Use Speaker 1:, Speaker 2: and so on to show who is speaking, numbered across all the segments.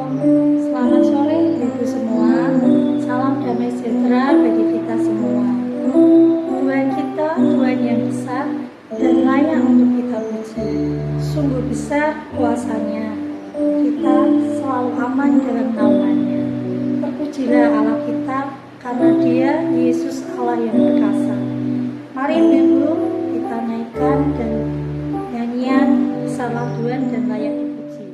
Speaker 1: Selamat sore Ibu semua. Salam damai sejahtera bagi kita semua. Tuhan kita, Tuhan yang besar dan layak untuk kita puji. Sungguh besar kuasanya. Kita selalu aman dalam naungannya. Terpujilah Allah kita karena Dia Yesus Allah yang perkasa. Mari Ibu kita naikkan dan nyanyian Besarlah Tuhan dan layak dipuji.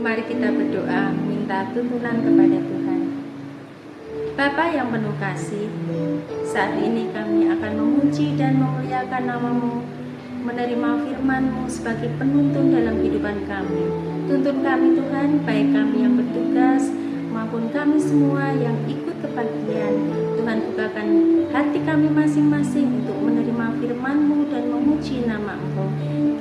Speaker 2: Mari kita berdoa, minta tuntunan kepada Tuhan. Bapa yang penuh kasih, saat ini kami akan memuji dan memuliakan nama-Mu, menerima firman-Mu sebagai penuntun dalam kehidupan kami. Tuntun kami Tuhan, baik kami yang bertugas maupun kami semua yang ikut kebagian. Tuhan, bukakan hati kami masing-masing untuk menerima firman-Mu dan memuji nama Engkau.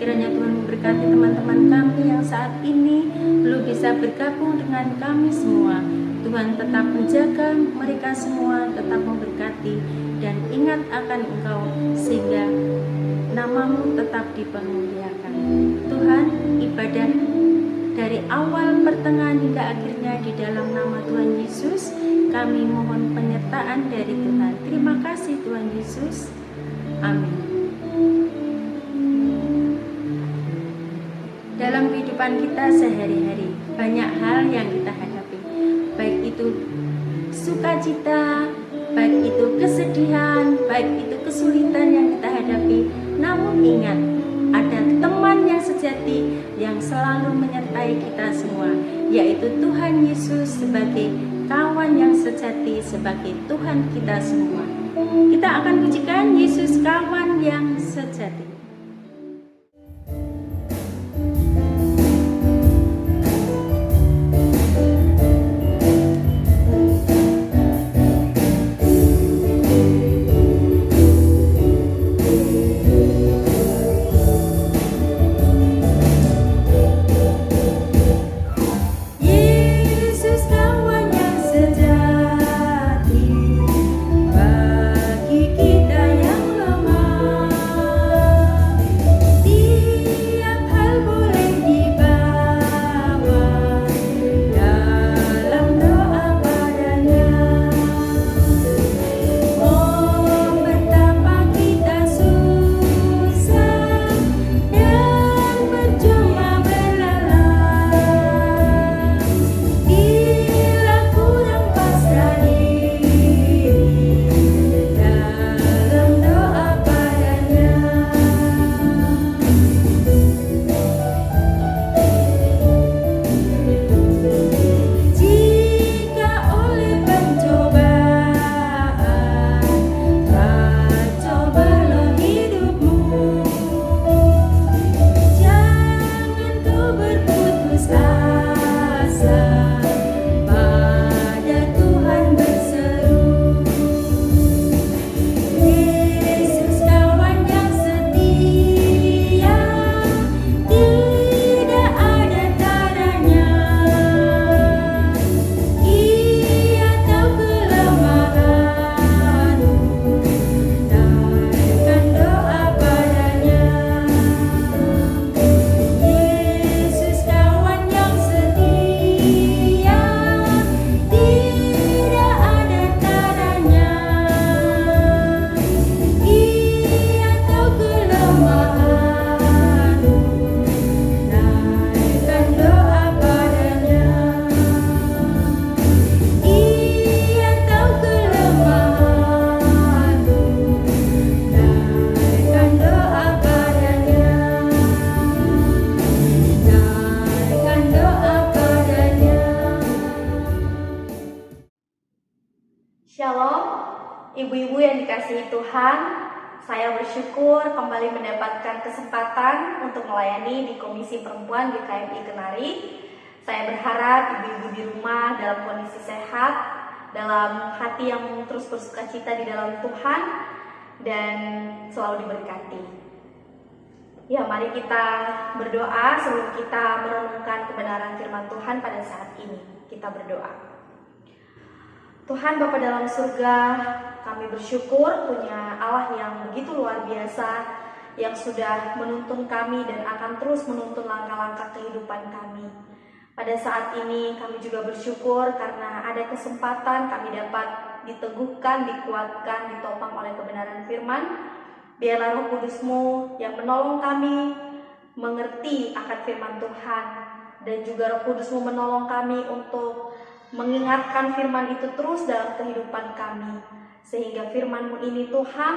Speaker 2: Kiranya Tuhan memberkati teman-teman kami yang saat ini belum bisa bergabung dengan kami semua. Tuhan tetap menjaga mereka semua, tetap memberkati dan ingat akan Engkau sehingga nama-Mu tetap dipermuliakan. Tuhan, ibadah dari awal, pertengahan hingga akhirnya. Di dalam nama Tuhan Yesus kami mohon penyertaan dari Tuhan. Terima kasih Tuhan Yesus. Amin. Dalam kehidupan kita sehari-hari banyak hal yang kita hadapi, baik itu sukacita, baik itu kesedihan, baik itu kesulitan yang kita hadapi. Namun ingat, ada teman yang sejati yang selalu menyertai kita semua, yaitu Tuhan Yesus sebagai kawan yang sejati, sebagai Tuhan kita semua. Kita akan pujikan Yesus kawan yang sejati.
Speaker 3: Shalom, ibu-ibu yang dikasihi Tuhan. Saya bersyukur kembali mendapatkan kesempatan untuk melayani di Komisi Perempuan GKMI Kenari. Saya berharap ibu-ibu di rumah dalam kondisi sehat, dalam hati yang terus bersukacita di dalam Tuhan, dan selalu diberkati. Ya, mari kita berdoa sebelum kita merenungkan kebenaran firman Tuhan pada saat ini. Kita berdoa. Tuhan Bapa dalam surga, kami bersyukur punya Allah yang begitu luar biasa, yang sudah menuntun kami dan akan terus menuntun langkah-langkah kehidupan kami. Pada saat ini kami juga bersyukur karena ada kesempatan kami dapat diteguhkan, dikuatkan, ditopang oleh kebenaran firman. Biarlah Roh Kudus-Mu yang menolong kami mengerti akan firman Tuhan, dan juga Roh Kudus-Mu menolong kami untuk mengingatkan firman itu terus dalam kehidupan kami, sehingga firman-Mu ini Tuhan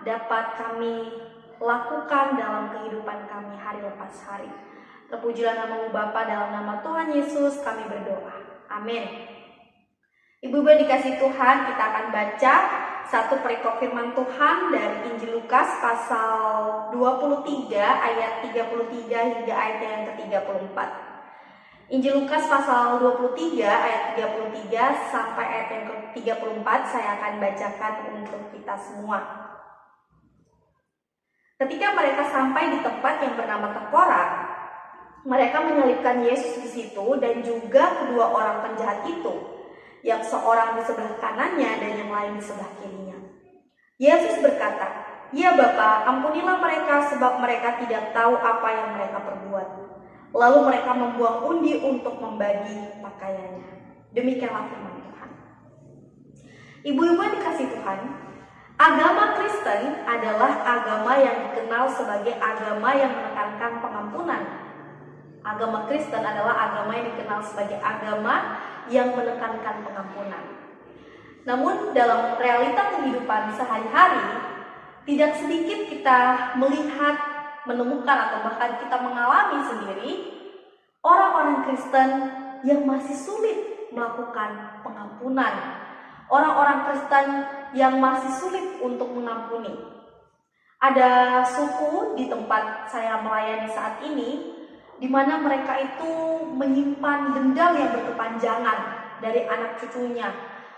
Speaker 3: dapat kami lakukan dalam kehidupan kami hari lepas hari. Terpujilah nama-Mu Bapa, dalam nama Tuhan Yesus kami berdoa. Amin. Ibu-ibu dikasih Tuhan, kita akan baca satu perikop firman Tuhan dari Injil Lukas pasal 23 ayat 33 hingga ayat yang ke-34. Injil Lukas pasal 23 ayat 33 sampai ayat yang ke-34 saya akan bacakan untuk kita semua. Ketika mereka sampai di tempat yang bernama Tengkorak, mereka menyelipkan Yesus di situ dan juga kedua orang penjahat itu, yang seorang di sebelah kanannya dan yang lain di sebelah kirinya. Yesus berkata, "Ya Bapa, ampunilah mereka sebab mereka tidak tahu apa yang mereka perbuat." Lalu mereka membuang undi untuk membagi pakaiannya. Demikianlah firman Tuhan. Ibu-ibu yang dikasihi Tuhan, agama Kristen adalah agama yang dikenal sebagai agama yang menekankan pengampunan. Agama Kristen adalah agama yang dikenal sebagai agama yang menekankan pengampunan. Namun dalam realita kehidupan sehari-hari, tidak sedikit kita melihat, menemukan atau bahkan kita mengalami sendiri orang-orang Kristen yang masih sulit melakukan pengampunan. Orang-orang Kristen yang masih sulit untuk mengampuni. Ada suku di tempat saya melayani saat ini, di mana mereka itu menyimpan dendam yang berkepanjangan dari anak cucunya.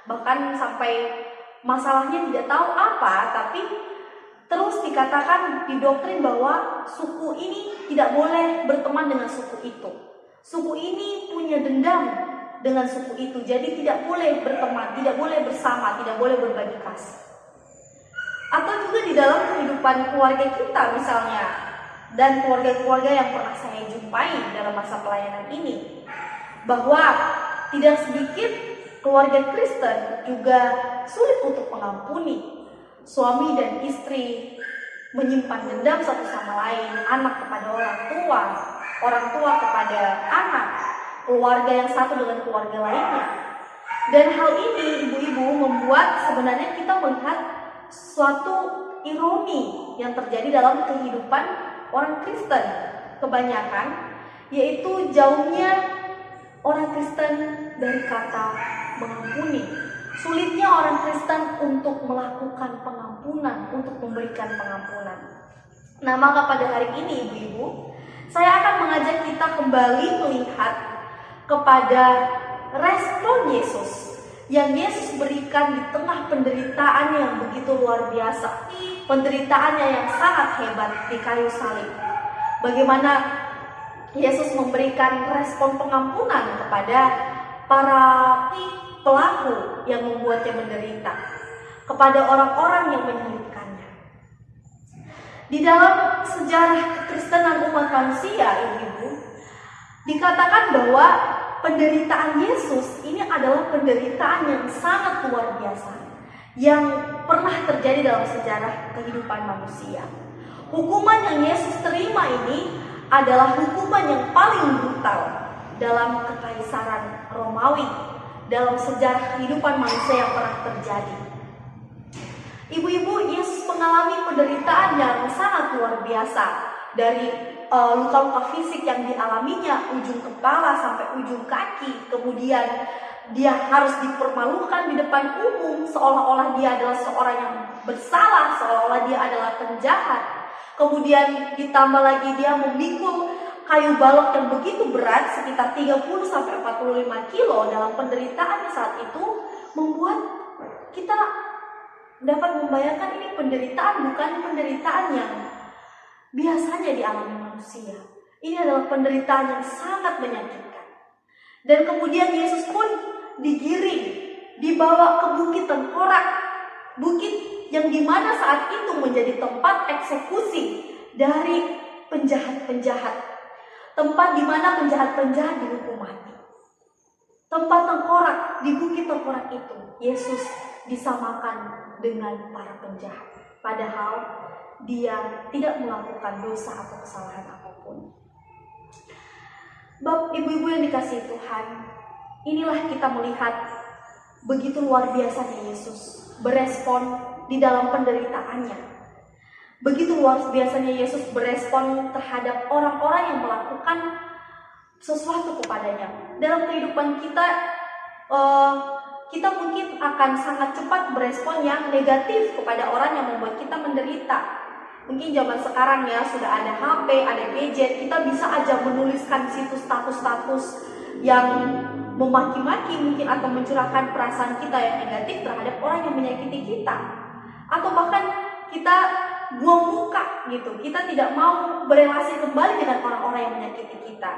Speaker 3: Bahkan sampai masalahnya tidak tahu apa, tapi terus dikatakan, didoktrin bahwa suku ini tidak boleh berteman dengan suku itu. Suku ini punya dendam dengan suku itu, jadi tidak boleh berteman, tidak boleh bersama, tidak boleh berbagi kasih. Atau juga di dalam kehidupan keluarga kita misalnya, dan keluarga-keluarga yang pernah saya jumpai dalam masa pelayanan ini, bahwa tidak sedikit keluarga Kristen juga sulit untuk mengampuni. Suami dan istri menyimpan dendam satu sama lain, anak kepada orang tua kepada anak, keluarga yang satu dengan keluarga lainnya. Dan hal ini, ibu-ibu, membuat sebenarnya kita melihat suatu ironi yang terjadi dalam kehidupan orang Kristen kebanyakan, yaitu jauhnya orang Kristen dari kata mengampuni. Sulitnya orang Kristen untuk melakukan pengampunan, untuk memberikan pengampunan. Nah, maka pada hari ini, ibu-ibu, saya akan mengajak kita kembali melihat kepada respon Yesus yang Yesus berikan di tengah penderitaannya yang begitu luar biasa, penderitaannya yang sangat hebat di kayu salib. Bagaimana Yesus memberikan respon pengampunan kepada para pelaku yang membuatnya menderita, kepada orang-orang yang menyulitkannya. Di dalam sejarah kekristenan umat manusia, ibu-ibu, dikatakan bahwa penderitaan Yesus ini adalah penderitaan yang sangat luar biasa, yang pernah terjadi dalam sejarah kehidupan manusia. Hukuman yang Yesus terima ini adalah hukuman yang paling brutal dalam kekaisaran Romawi, dalam sejarah kehidupan manusia yang pernah terjadi. Ibu-ibu, Yesus mengalami penderitaan yang sangat luar biasa, dari luka-luka fisik yang dialaminya, ujung kepala sampai ujung kaki. Kemudian dia harus dipermalukan di depan umum, seolah-olah dia adalah seorang yang bersalah, seolah-olah dia adalah penjahat. Kemudian ditambah lagi dia memikul kayu balok yang begitu berat, sekitar 30-45 kilo dalam penderitaannya saat itu, membuat kita dapat membayangkan ini penderitaan bukan penderitaan yang biasanya dialami manusia. Ini adalah penderitaan yang sangat menyakitkan. Dan kemudian Yesus pun digiring, dibawa ke bukit tengkorak, bukit yang dimana saat itu menjadi tempat eksekusi dari penjahat-penjahat. Tempat di mana penjahat-penjahat dihukum mati. Tempat tengkorak, di bukit tengkorak itu, Yesus disamakan dengan para penjahat. Padahal dia tidak melakukan dosa atau kesalahan apapun. Ibu-ibu yang dikasihi Tuhan, inilah kita melihat begitu luar biasanya Yesus berespon di dalam penderitaannya. Begitu luar biasanya Yesus berespon terhadap orang-orang yang melakukan sesuatu kepadanya. Dalam kehidupan kita, kita mungkin akan sangat cepat berespon yang negatif kepada orang yang membuat kita menderita. Mungkin zaman sekarang ya, sudah ada HP, ada gadget, kita bisa aja menuliskan situ status-status yang memaki-maki mungkin, atau mencurahkan perasaan kita yang negatif terhadap orang yang menyakiti kita. Atau bahkan kita buang muka gitu, kita tidak mau berelasi kembali dengan orang-orang yang menyakiti kita.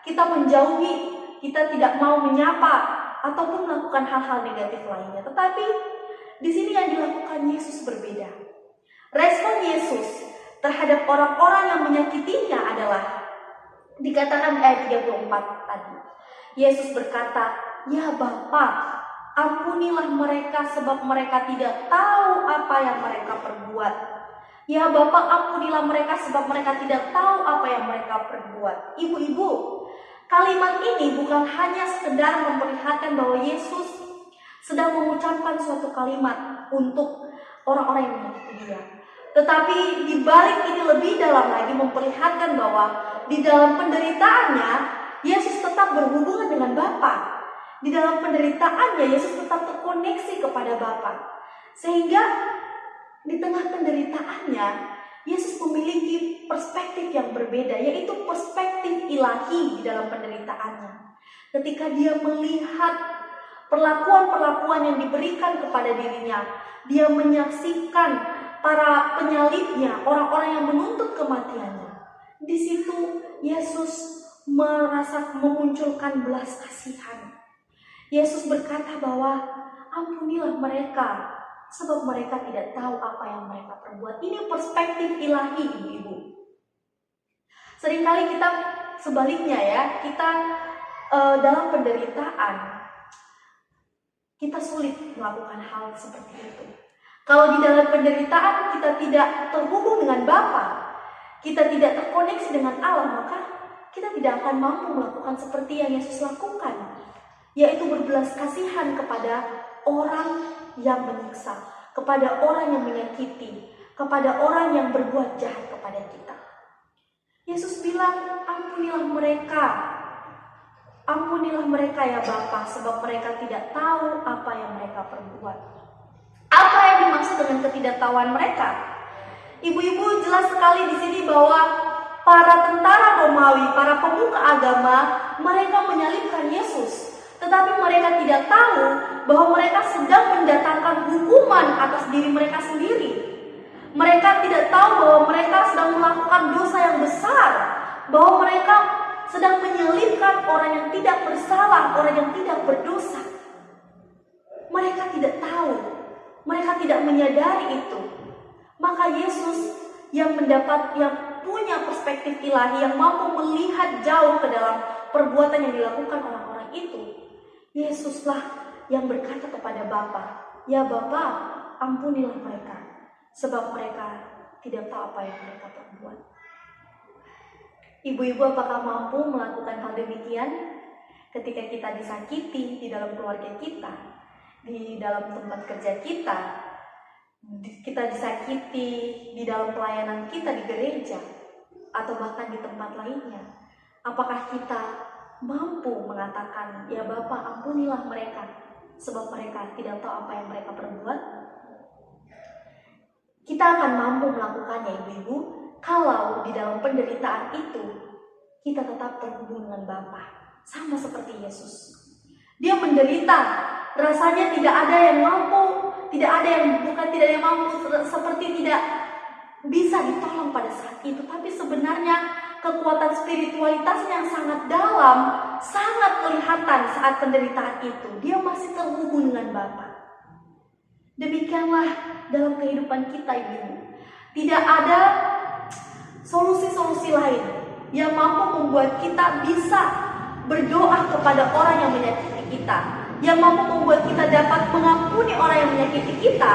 Speaker 3: Kita menjauhi, kita tidak mau menyapa ataupun melakukan hal-hal negatif lainnya. Tetapi di sini yang dilakukan Yesus berbeda. Respon Yesus terhadap orang-orang yang menyakitinya adalah Dikatakan di ayat 34 tadi, Yesus berkata, "Ya Bapa, ampunilah mereka sebab mereka tidak tahu apa yang mereka perbuat. Ya Bapa, ampunilah mereka sebab mereka tidak tahu apa yang mereka perbuat." Ibu-ibu, kalimat ini bukan hanya sekedar memperlihatkan bahwa Yesus sedang mengucapkan suatu kalimat untuk orang-orang yang menyakiti dia. Tetapi di balik ini lebih dalam lagi memperlihatkan bahwa di dalam penderitaannya Yesus tetap berhubungan dengan Bapa. Di dalam penderitaannya Yesus tetap terkoneksi kepada Bapa. Sehingga di tengah penderitaannya Yesus memiliki perspektif yang berbeda, yaitu perspektif ilahi di dalam penderitaannya. Ketika dia melihat perlakuan-perlakuan yang diberikan kepada dirinya, dia menyaksikan para penyalibnya, orang-orang yang menuntut kematiannya. Di situ Yesus merasa memunculkan belas kasihan. Yesus berkata bahwa ampunilah mereka sebab mereka tidak tahu apa yang mereka perbuat. Ini perspektif ilahi, ibu-ibu. Seringkali kita sebaliknya ya, kita dalam penderitaan kita sulit melakukan hal seperti itu. Kalau di dalam penderitaan kita tidak terhubung dengan Bapa, kita tidak terkoneksi dengan Allah, maka kita tidak akan mampu melakukan seperti yang Yesus lakukan, yaitu berbelas kasihan kepada orang yang menyiksa, kepada orang yang menyakiti, kepada orang yang berbuat jahat kepada kita. Yesus bilang, ampunilah mereka ya Bapa, sebab mereka tidak tahu apa yang mereka perbuat. Apa yang dimaksud dengan ketidaktahuan mereka? Ibu-ibu, jelas sekali di sini bahwa para tentara Romawi, para pemuka agama, mereka menyalibkan Yesus. Tetapi mereka tidak tahu bahwa mereka sedang mendatangkan hukuman atas diri mereka sendiri. Mereka tidak tahu bahwa mereka sedang melakukan dosa yang besar, bahwa mereka sedang menyalibkan orang yang tidak bersalah, orang yang tidak berdosa. Mereka tidak tahu, mereka tidak menyadari itu. Maka Yesus yang punya perspektif ilahi, yang mampu melihat jauh ke dalam perbuatan yang dilakukan orang-orang itu, Yesuslah yang berkata kepada Bapa, ya Bapa, ampunilah mereka, sebab mereka tidak tahu apa yang mereka perbuat. Ibu-ibu, apakah mampu melakukan hal demikian ketika kita disakiti di dalam keluarga kita, di dalam tempat kerja kita, kita disakiti di dalam pelayanan kita di gereja, atau bahkan di tempat lainnya? Apakah kita mampu mengatakan, ya Bapa, ampunilah mereka, sebab mereka tidak tahu apa yang mereka perbuat? Kita akan mampu melakukannya, ibu-ibu, kalau di dalam penderitaan itu kita tetap terhubung dengan Bapa, sama seperti Yesus. Dia menderita, rasanya tidak ada yang mampu, seperti tidak bisa ditolong pada saat itu. Tapi sebenarnya kekuatan spiritualitasnya yang sangat dalam, sangat kelihatan saat penderitaan itu. Dia masih terhubung dengan Bapa. Demikianlah dalam kehidupan kita, ibu. Tidak ada solusi-solusi lain yang mampu membuat kita bisa berdoa kepada orang yang menyakiti kita, yang mampu membuat kita dapat mengampuni orang yang menyakiti kita,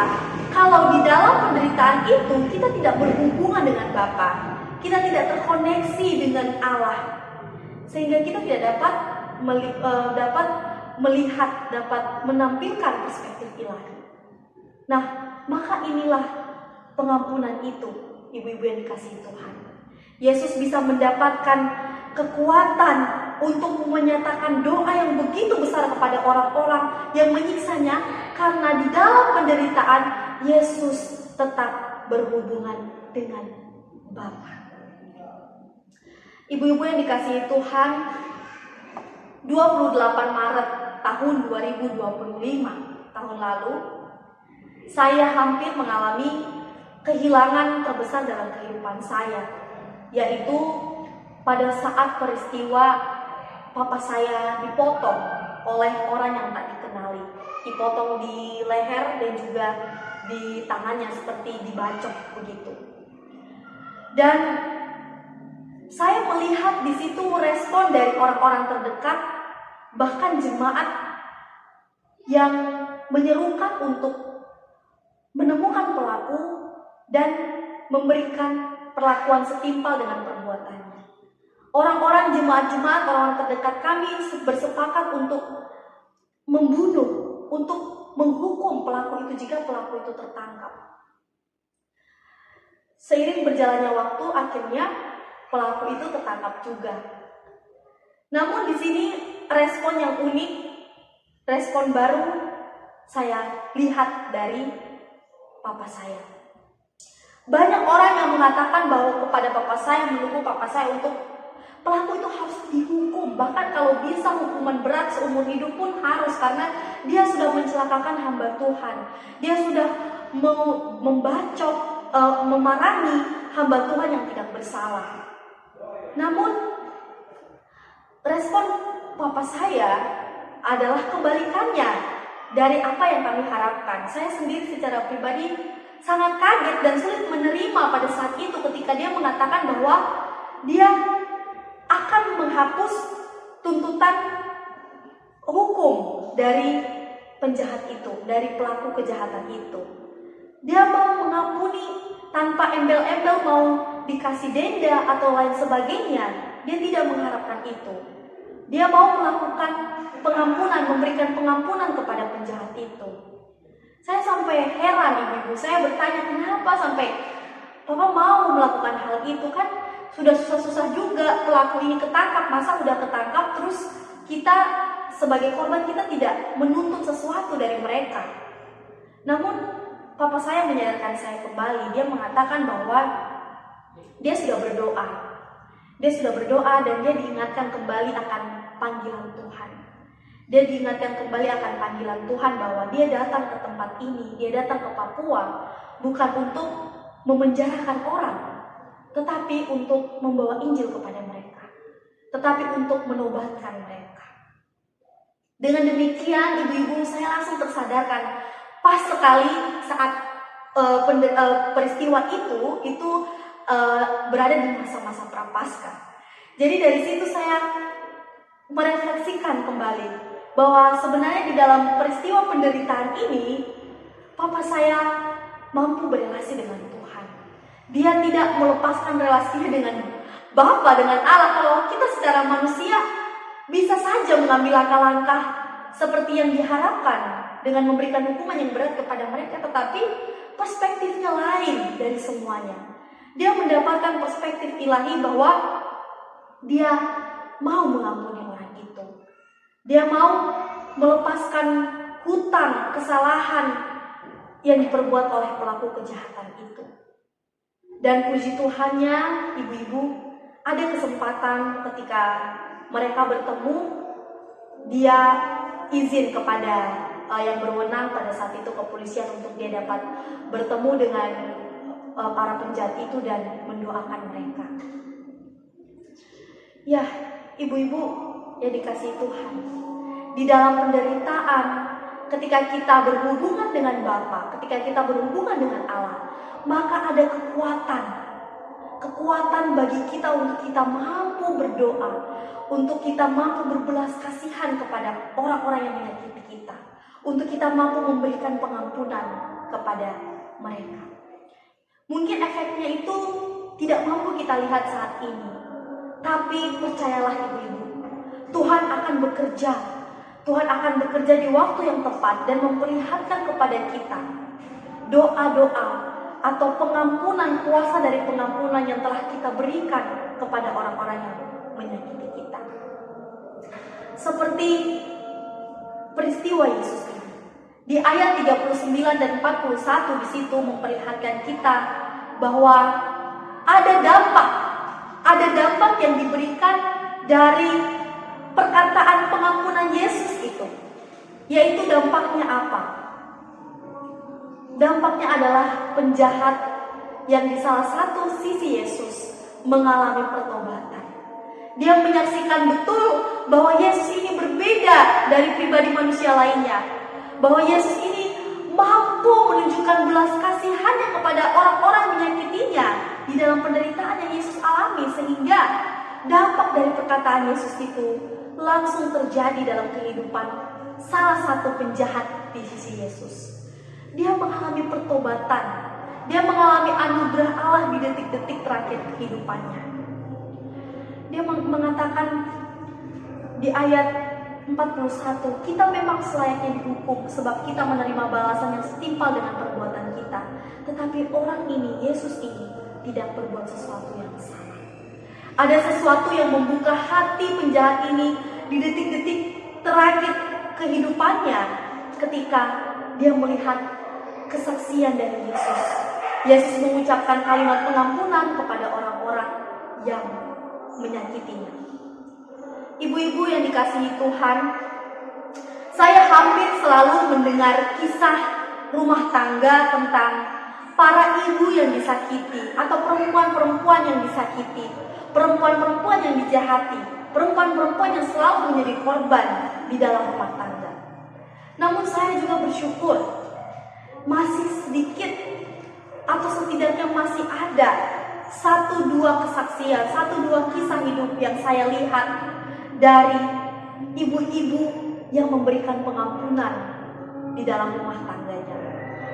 Speaker 3: kalau di dalam penderitaan itu kita tidak berhubungan dengan Bapa, kita tidak terkoneksi dengan Allah, sehingga kita tidak dapat melihat, dapat menampilkan perspektif ilahi. Nah, maka inilah pengampunan itu, ibu-ibu yang dikasihi Tuhan. Yesus bisa mendapatkan kekuatan untuk menyatakan doa yang begitu besar kepada orang-orang yang menyiksanya, karena di dalam penderitaan Yesus tetap berhubungan dengan Bapa. Ibu-ibu yang dikasihi Tuhan, 28 Maret tahun 2025, tahun lalu, saya hampir mengalami kehilangan terbesar dalam kehidupan saya, yaitu pada saat peristiwa papa saya dipotong oleh orang yang tak dikenali. Dipotong di leher dan juga di tangannya, seperti dibacok begitu. Dan Saya melihat di situ respon dari orang-orang terdekat, bahkan jemaat yang menyerukan untuk menemukan pelaku dan memberikan perlakuan setimpal dengan perbuatannya. Orang-orang jemaat-jemaat, orang terdekat kami bersepakat untuk membunuh, untuk menghukum pelaku itu jika pelaku itu tertangkap. Seiring berjalannya waktu, akhirnya pelaku itu tertangkap juga. Namun di sini respon yang unik, respon baru saya lihat dari papa saya. Banyak orang yang mengatakan bahwa kepada papa saya, mendukung papa saya untuk pelaku itu harus dihukum. Bahkan kalau bisa hukuman berat seumur hidup pun harus, karena dia sudah mencelakakan hamba Tuhan. Dia sudah membacok, memarahi hamba Tuhan yang tidak bersalah. Namun respon papa saya adalah kebalikannya dari apa yang kami harapkan. Saya sendiri secara pribadi sangat kaget dan sulit menerima pada saat itu ketika dia mengatakan bahwa dia akan menghapus tuntutan hukum dari penjahat itu, dari pelaku kejahatan itu. Dia mau mengampuni tanpa embel-embel, mau dikasih denda atau lain sebagainya. Dia tidak mengharapkan itu. Dia mau melakukan pengampunan, memberikan pengampunan kepada penjahat itu. Saya sampai heran, ibu-ibu. Saya bertanya, kenapa sampai Papa mau melakukan hal itu? Kan sudah susah-susah juga pelaku ini ketangkap. Masa udah ketangkap terus kita sebagai korban kita tidak menuntut sesuatu dari mereka. Namun Papa saya menyadarkan saya kembali. Dia mengatakan bahwa dia sudah berdoa. Dia sudah berdoa dan dia diingatkan kembali akan panggilan Tuhan. Dia diingatkan kembali akan panggilan Tuhan bahwa dia datang ke tempat ini, dia datang ke Papua bukan untuk memenjarakan orang, tetapi untuk membawa Injil kepada mereka, tetapi untuk menobatkan mereka. Dengan demikian, ibu-ibu, saya langsung tersadarkan pas sekali saat peristiwa itu berada di masa-masa Prapaskah. Jadi dari situ saya merefleksikan kembali bahwa sebenarnya di dalam peristiwa penderitaan ini, papa saya mampu berelasi dengan Tuhan. Dia tidak melepaskan relasinya dengan Bapa, dengan Allah. Kalau kita secara manusia bisa saja mengambil langkah-langkah seperti yang diharapkan dengan memberikan hukuman yang berat kepada mereka, tetapi perspektifnya lain dari semuanya. Dia mendapatkan perspektif ilahi bahwa dia mau mengampuni orang itu. Dia mau melepaskan hutang, kesalahan yang diperbuat oleh pelaku kejahatan itu. Dan puji Tuhannya, ibu-ibu, ada kesempatan ketika mereka bertemu, dia izin kepada yang berwenang pada saat itu kepolisian untuk dia dapat bertemu dengan para penjahat itu dan mendoakan mereka. Ya, ibu-ibu yang dikasihi Tuhan, di dalam penderitaan, ketika kita berhubungan dengan Bapa, ketika kita berhubungan dengan Allah, maka ada kekuatan bagi kita untuk kita mampu berdoa, untuk kita mampu berbelas kasihan kepada orang-orang yang menyakiti kita, untuk kita mampu memberikan pengampunan kepada mereka. Mungkin efeknya itu tidak mampu kita lihat saat ini, tapi percayalah ibu-ibu, Tuhan akan bekerja. Tuhan akan bekerja di waktu yang tepat dan memperlihatkan kepada kita doa-doa atau pengampunan, kuasa dari pengampunan yang telah kita berikan kepada orang-orang yang menyakiti kita. Seperti peristiwa Yesus ini. Di ayat 39 dan 41 di situ memperlihatkan kita bahwa ada dampak yang diberikan dari perkataan pengampunan Yesus itu. Yaitu dampaknya apa? Dampaknya adalah penjahat yang di salah satu sisi Yesus mengalami pertobatan. Dia menyaksikan betul bahwa Yesus ini berbeda dari pribadi manusia lainnya. Bahwa Yesus ini mampu menunjukkan belas kasihannya kepada orang-orang yang menyakitinya. di dalam penderitaan yang Yesus alami, sehingga dampak dari perkataan Yesus itu langsung terjadi dalam kehidupan salah satu penjahat di sisi Yesus. Dia mengalami pertobatan, dia mengalami anugerah Allah di detik-detik terakhir kehidupannya. Dia mengatakan di ayat 41, kita memang selayaknya dihukum sebab kita menerima balasan yang setimpal dengan perbuatan kita. Tetapi orang ini, Yesus ini, tidak berbuat sesuatu yang salah. Ada sesuatu yang membuka hati penjahat ini di detik-detik terakhir kehidupannya ketika dia melihat kesaksian dari Yesus. Yesus mengucapkan kalimat pengampunan kepada orang-orang yang menyakitinya. Ibu-ibu yang dikasihi Tuhan, saya hampir selalu mendengar kisah rumah tangga tentang para ibu yang disakiti atau perempuan-perempuan yang disakiti, perempuan-perempuan yang dijahati, perempuan-perempuan yang selalu menjadi korban di dalam rumah tangga. Namun saya juga bersyukur masih sedikit atau setidaknya masih ada 1-2 kesaksian, 1-2 kisah hidup yang saya lihat dari ibu-ibu yang memberikan pengampunan di dalam rumah tangganya.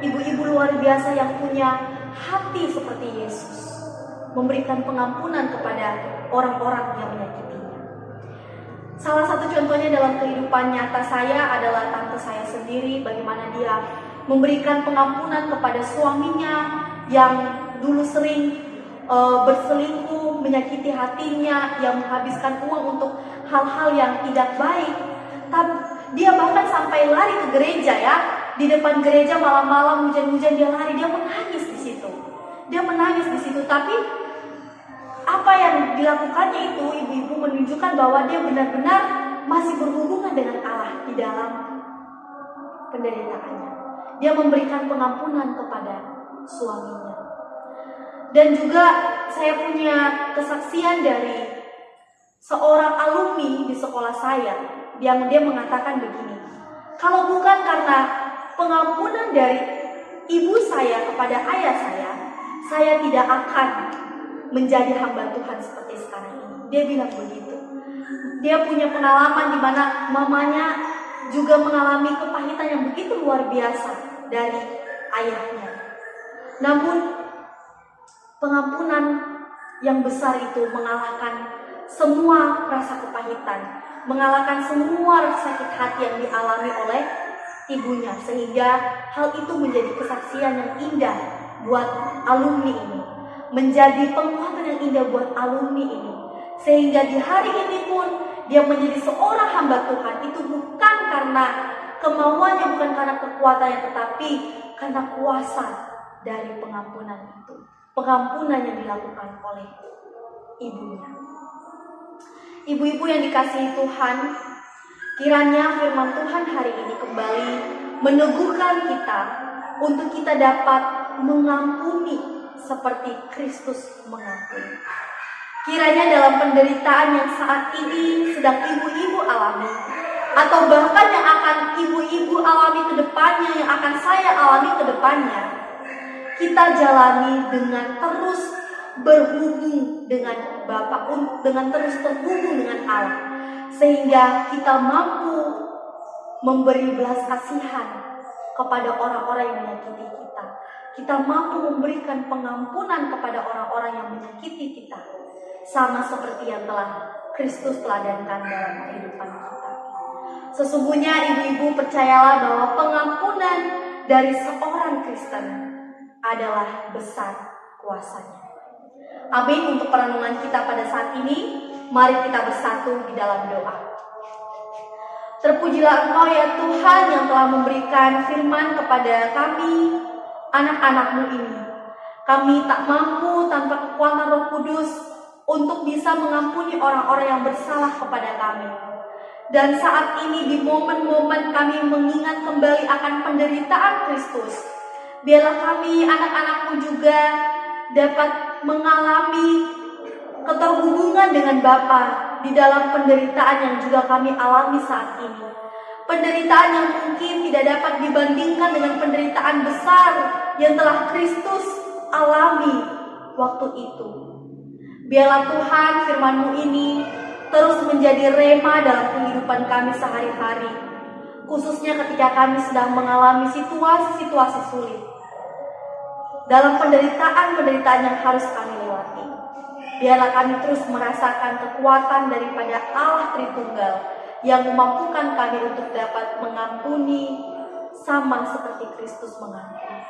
Speaker 3: Ibu-ibu luar biasa yang punya hati seperti Yesus, memberikan pengampunan kepada orang-orang yang menyakitinya. Salah satu contohnya dalam kehidupan nyata saya adalah tante saya sendiri, bagaimana dia memberikan pengampunan kepada suaminya yang dulu sering berselingkuh, menyakiti hatinya, yang menghabiskan uang untuk hal-hal yang tidak baik. Tapi dia bahkan sampai lari ke gereja ya, di depan gereja malam-malam hujan-hujan dia lari, dia menangis di situ. Dia menangis di situ, tapi apa yang dilakukannya itu, ibu-ibu menunjukkan bahwa dia benar-benar masih berhubungan dengan Allah di dalam penderitaannya. Dia memberikan pengampunan kepada suaminya. Dan juga saya punya kesaksian dari seorang alumni di sekolah saya yang dia mengatakan begini, kalau bukan karena pengampunan dari ibu saya kepada ayah saya tidak akan menjadi hamba Tuhan seperti sekarang ini. Dia bilang begitu. Dia punya pengalaman di mana mamanya juga mengalami kepahitan yang begitu luar biasa dari ayahnya. Namun pengampunan yang besar itu mengalahkan semua rasa kepahitan, mengalahkan semua rasa sakit hati yang dialami oleh ibunya, sehingga hal itu menjadi kesaksian yang indah buat alumni ini, menjadi penguatan yang indah buat alumni ini, sehingga di hari ini pun dia menjadi seorang hamba Tuhan. Itu bukan karena kemauannya, bukan karena kekuatannya, tetapi karena kuasa dari pengampunan itu, pengampunan yang dilakukan oleh ibunya. Ibu-ibu yang dikasihi Tuhan, kiranya firman Tuhan hari ini kembali meneguhkan kita untuk kita dapat mengampuni seperti Kristus mengampuni. Kiranya dalam penderitaan yang saat ini sedang ibu-ibu alami, atau bahkan yang akan ibu-ibu alami ke depannya, yang akan saya alami ke depannya, kita jalani dengan terus berhubung dengan Bapa, dengan terus terhubung dengan Allah, sehingga kita mampu memberi belas kasihan kepada orang-orang yang menyakiti kita. Kita mampu memberikan pengampunan kepada orang-orang yang menyakiti kita, sama seperti yang telah Kristus teladankan dalam kehidupan kita. Sesungguhnya ibu-ibu percayalah bahwa pengampunan dari seorang Kristen adalah besar kuasanya. Amin. Untuk perenungan kita pada saat ini, mari kita bersatu di dalam doa. Terpujilah Engkau ya Tuhan yang telah memberikan firman kepada kami, anak-anak-Mu ini. Kami tak mampu tanpa kekuatan Roh Kudus untuk bisa mengampuni orang-orang yang bersalah kepada kami. Dan saat ini di momen-momen kami mengingat kembali akan penderitaan Kristus, biarlah kami anak-anak-Mu juga dapat mengalami keterhubungan dengan Bapa di dalam penderitaan yang juga kami alami saat ini. Penderitaan yang mungkin tidak dapat dibandingkan dengan penderitaan besar yang telah Kristus alami waktu itu. Biarlah Tuhan firman-Mu ini terus menjadi rema dalam kehidupan kami sehari-hari, khususnya ketika kami sedang mengalami situasi-situasi sulit, dalam penderitaan-penderitaan yang harus kami lewati. Biarlah kami terus merasakan kekuatan daripada Allah Tritunggal yang memampukan kami untuk dapat mengampuni sama seperti Kristus mengampuni.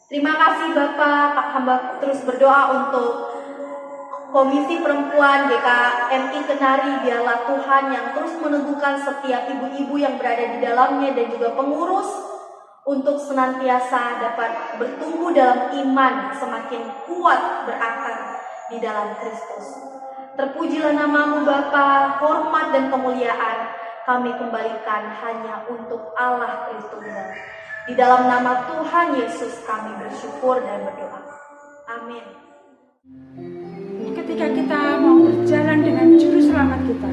Speaker 3: Terima kasih Bapak, hamba terus berdoa untuk Komisi Perempuan GKMI Kenari. Biarlah Tuhan yang terus meneguhkan setiap ibu-ibu yang berada di dalamnya dan juga pengurus untuk senantiasa dapat bertumbuh dalam iman, semakin kuat berakar di dalam Kristus. Terpujilah nama-Mu Bapa, hormat dan kemuliaan kami kembalikan hanya untuk Allah Tritunggal. Di dalam nama Tuhan Yesus kami bersyukur dan berdoa. Amin.
Speaker 4: Ketika kita mau berjalan dengan juru selamat kita,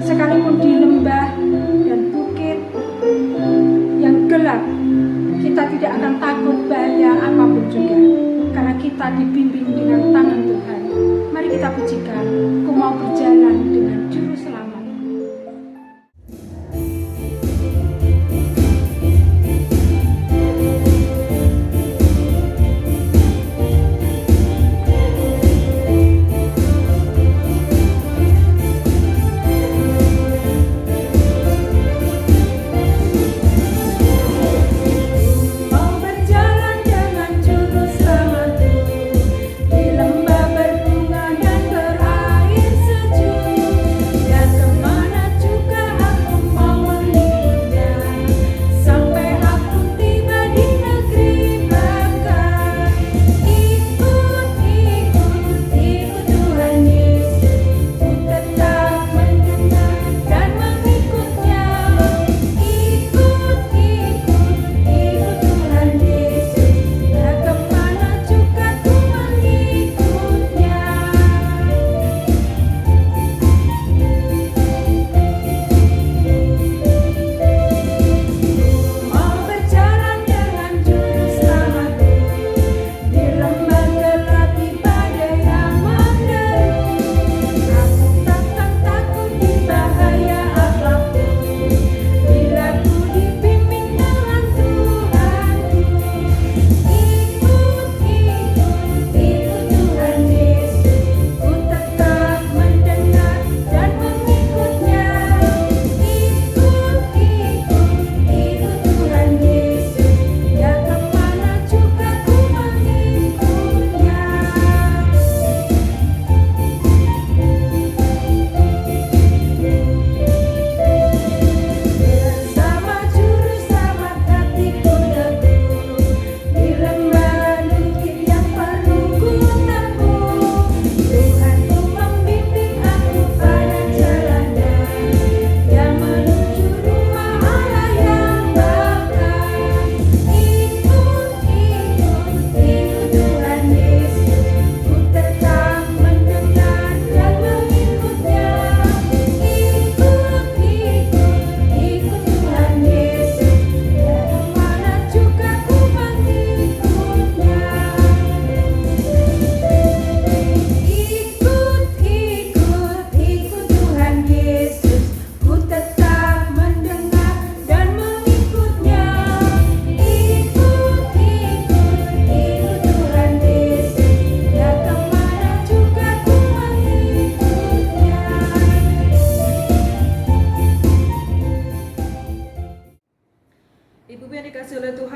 Speaker 4: sekalipun di lembah dan bukit yang gelap, kita tidak akan takut bahaya apapun juga, karena kita dibimbing dengan tangan Tuhan. Mari kita pujikan, ku mau berjalan dengan juru selamat.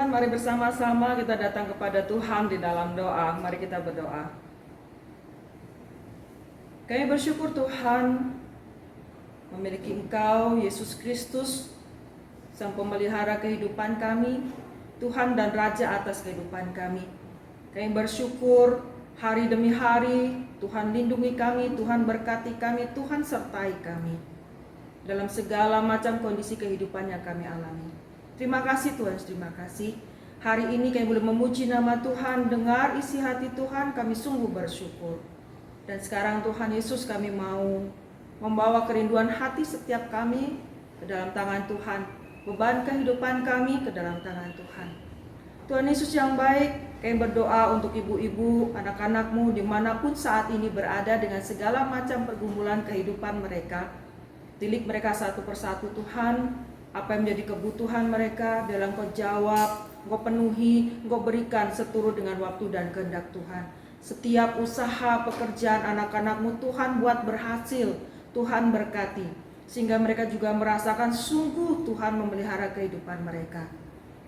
Speaker 5: Mari bersama-sama kita datang kepada Tuhan di dalam doa. Mari kita berdoa. Kami bersyukur Tuhan memiliki Engkau, Yesus Kristus, Sang Pemelihara kehidupan kami, Tuhan dan Raja atas kehidupan kami. Kami bersyukur hari demi hari Tuhan lindungi kami, Tuhan berkati kami, Tuhan sertai kami dalam segala macam kondisi kehidupan yang kami alami. Terima kasih Tuhan, terima kasih. Hari ini kami boleh memuji nama Tuhan, dengar isi hati Tuhan, kami sungguh bersyukur. Dan sekarang Tuhan Yesus, kami mau membawa kerinduan hati setiap kami ke dalam tangan Tuhan. Beban kehidupan kami ke dalam tangan Tuhan. Tuhan Yesus yang baik, kami berdoa untuk ibu-ibu, anak-anakmu dimanapun saat ini berada dengan segala macam pergumulan kehidupan mereka. Tilik mereka satu persatu Tuhan, apa yang menjadi kebutuhan mereka, biarlah Engkau jawab, Engkau penuhi, Engkau berikan seturut dengan waktu dan kehendak Tuhan. Setiap usaha pekerjaan anak-anakmu Tuhan buat berhasil, Tuhan berkati, sehingga mereka juga merasakan sungguh Tuhan memelihara kehidupan mereka.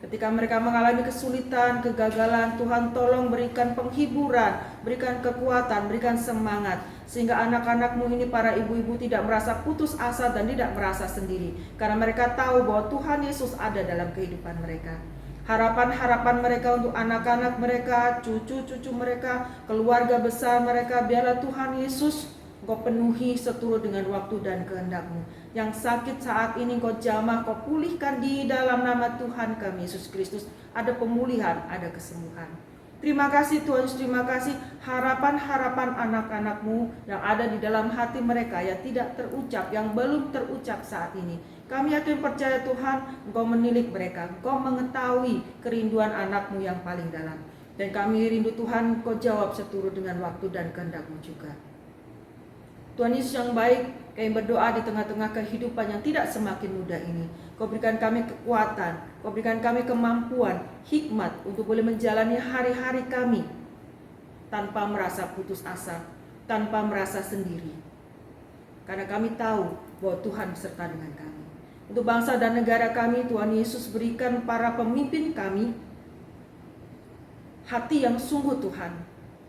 Speaker 5: Ketika mereka mengalami kesulitan, kegagalan, Tuhan tolong berikan penghiburan, berikan kekuatan, berikan semangat, sehingga anak-anakmu ini, para ibu-ibu, tidak merasa putus asa dan tidak merasa sendiri, karena mereka tahu bahwa Tuhan Yesus ada dalam kehidupan mereka. Harapan-harapan mereka untuk anak-anak mereka, cucu-cucu mereka, keluarga besar mereka, biarlah Tuhan Yesus Engkau penuhi seturut dengan waktu dan kehendak-Mu. Yang sakit saat ini Engkau jamah, Engkau pulihkan di dalam nama Tuhan kami Yesus Kristus. Ada pemulihan, ada kesembuhan. Terima kasih Tuhan Yesus, terima kasih harapan-harapan anak-anak-Mu yang ada di dalam hati mereka yang tidak terucap, yang belum terucap saat ini. Kami yakin percaya Tuhan, Engkau menilik mereka, Engkau mengetahui kerinduan anak-Mu yang paling dalam. Dan kami rindu Tuhan, Engkau jawab seturut dengan waktu dan kehendak-Mu juga. Tuhan Yesus yang baik, kami berdoa di tengah-tengah kehidupan yang tidak semakin mudah ini. Kau berikan kami kekuatan, Kau berikan kami kemampuan, hikmat untuk boleh menjalani hari-hari kami tanpa merasa putus asa, tanpa merasa sendiri. Karena kami tahu bahwa Tuhan beserta dengan kami. Untuk bangsa dan negara kami, Tuhan Yesus berikan para pemimpin kami hati yang sungguh Tuhan,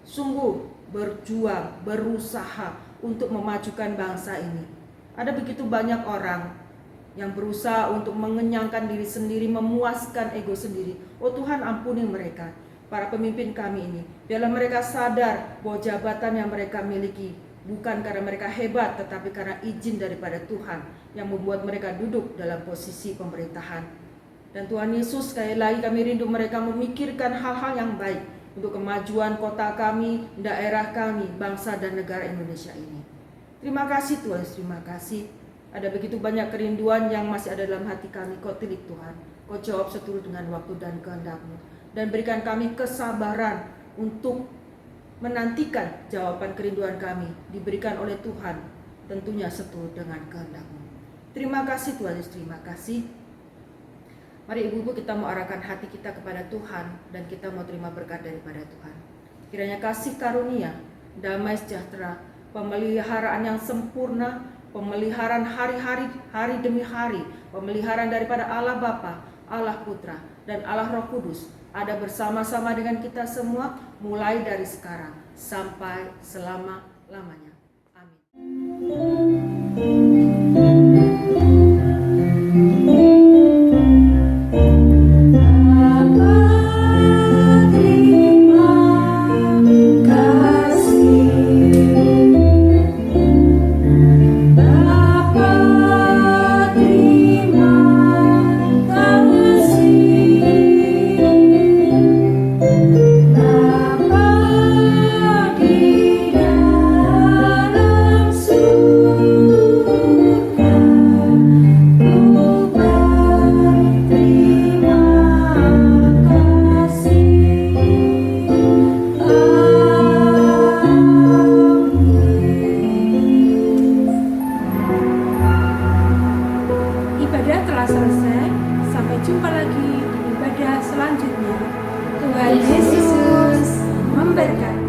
Speaker 5: sungguh berjuang, berusaha untuk memajukan bangsa ini. Ada begitu banyak orang yang berusaha untuk mengenyangkan diri sendiri, memuaskan ego sendiri. Oh Tuhan, ampuni mereka, para pemimpin kami ini. Biarlah mereka sadar bahwa jabatan yang mereka miliki bukan karena mereka hebat, tetapi karena izin daripada Tuhan yang membuat mereka duduk dalam posisi pemerintahan. Dan Tuhan Yesus, sekali lagi kami rindu mereka memikirkan hal-hal yang baik untuk kemajuan kota kami, daerah kami, bangsa dan negara Indonesia ini. Terima kasih Tuhan, terima kasih. Ada begitu banyak kerinduan yang masih ada dalam hati kami. Kau tilik Tuhan, Kau jawab seturut dengan waktu dan kehendak-Mu. Dan berikan kami kesabaran untuk menantikan jawaban kerinduan kami diberikan oleh Tuhan, tentunya seturut dengan kehendak-Mu. Terima kasih Tuhan Yesus, terima kasih. Mari ibu-ibu kita mau arahkan hati kita kepada Tuhan dan kita mau terima berkat daripada Tuhan. Kiranya kasih karunia, damai sejahtera, pemeliharaan yang sempurna, pemeliharaan hari-hari, hari demi hari, pemeliharaan daripada Allah Bapa, Allah Putra, dan Allah Roh Kudus ada bersama-sama dengan kita semua mulai dari sekarang sampai selama-lamanya. Amin.
Speaker 4: Ibadah telah selesai. Sampai jumpa lagi di ibadah selanjutnya. Tuhan Yesus memberkati.